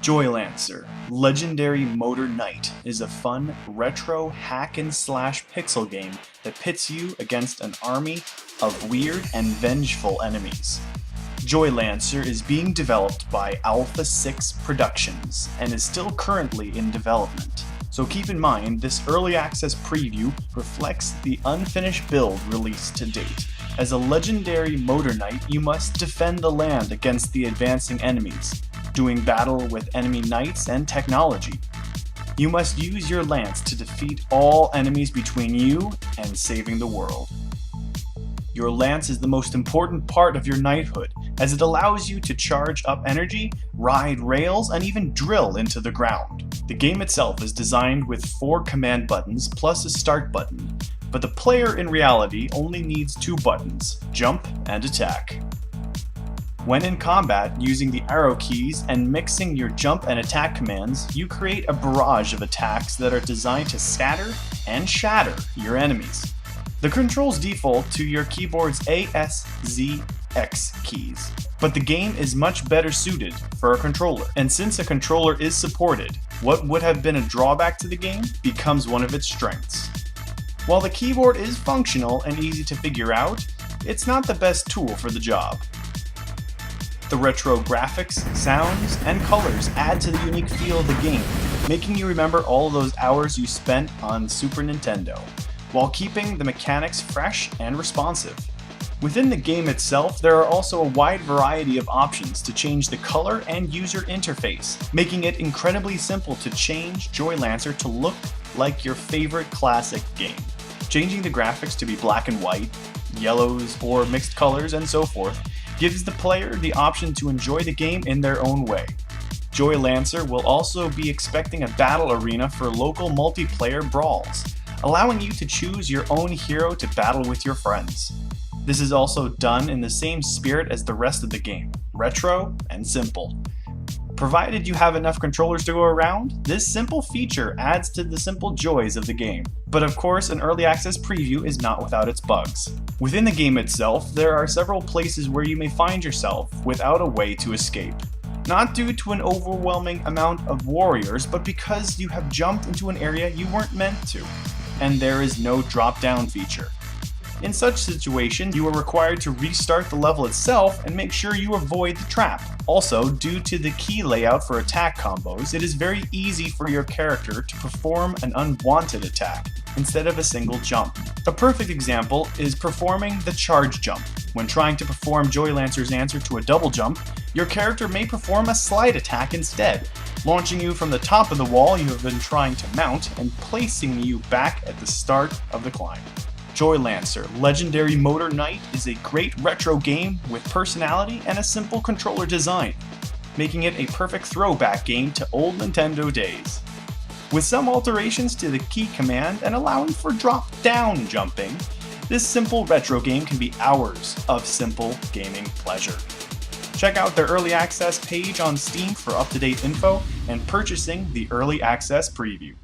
Joylancer, Legendary Motor Knight is a fun, retro hack-and-slash pixel game that pits you against an army of weird and vengeful enemies. Joylancer is being developed by Alpha 6 Productions and is still currently in development. So keep in mind, this early access preview reflects the unfinished build released to date. As a legendary motor knight, you must defend the land against the advancing enemies, doing battle with enemy knights and technology. You must use your lance to defeat all enemies between you and saving the world. Your lance is the most important part of your knighthood, as it allows you to charge up energy, ride rails, and even drill into the ground. The game itself is designed with 4 command buttons plus a start button, but the player in reality only needs 2 buttons, jump and attack. When in combat, using the arrow keys and mixing your jump and attack commands, you create a barrage of attacks that are designed to scatter and shatter your enemies. The controls default to your keyboard's A, S, Z, X keys, but the game is much better suited for a controller. And since a controller is supported, what would have been a drawback to the game becomes one of its strengths. While the keyboard is functional and easy to figure out, it's not the best tool for the job. The retro graphics, sounds, and colors add to the unique feel of the game, making you remember all those hours you spent on Super Nintendo, while keeping the mechanics fresh and responsive. Within the game itself, there are also a wide variety of options to change the color and user interface, making it incredibly simple to change Joylancer to look like your favorite classic game. Changing the graphics to be black and white, yellows, or mixed colors, and so forth, gives the player the option to enjoy the game in their own way. Joylancer will also be expecting a battle arena for local multiplayer brawls, allowing you to choose your own hero to battle with your friends. This is also done in the same spirit as the rest of the game, retro and simple. Provided you have enough controllers to go around, this simple feature adds to the simple joys of the game. But of course, an early access preview is not without its bugs. Within the game itself, there are several places where you may find yourself without a way to escape. Not due to an overwhelming amount of warriors, but because you have jumped into an area you weren't meant to, and there is no drop-down feature. In such situation, you are required to restart the level itself and make sure you avoid the trap. Also, due to the key layout for attack combos, it is very easy for your character to perform an unwanted attack instead of a single jump. A perfect example is performing the charge jump. When trying to perform Joylancer's answer to a double jump, your character may perform a slide attack instead, launching you from the top of the wall you have been trying to mount and placing you back at the start of the climb. Joylancer, Legendary Motor Knight is a great retro game with personality and a simple controller design, making it a perfect throwback game to old Nintendo days. With some alterations to the key command and allowing for drop-down jumping, this simple retro game can be hours of simple gaming pleasure. Check out their early access page on Steam for up-to-date info and purchasing the early access preview.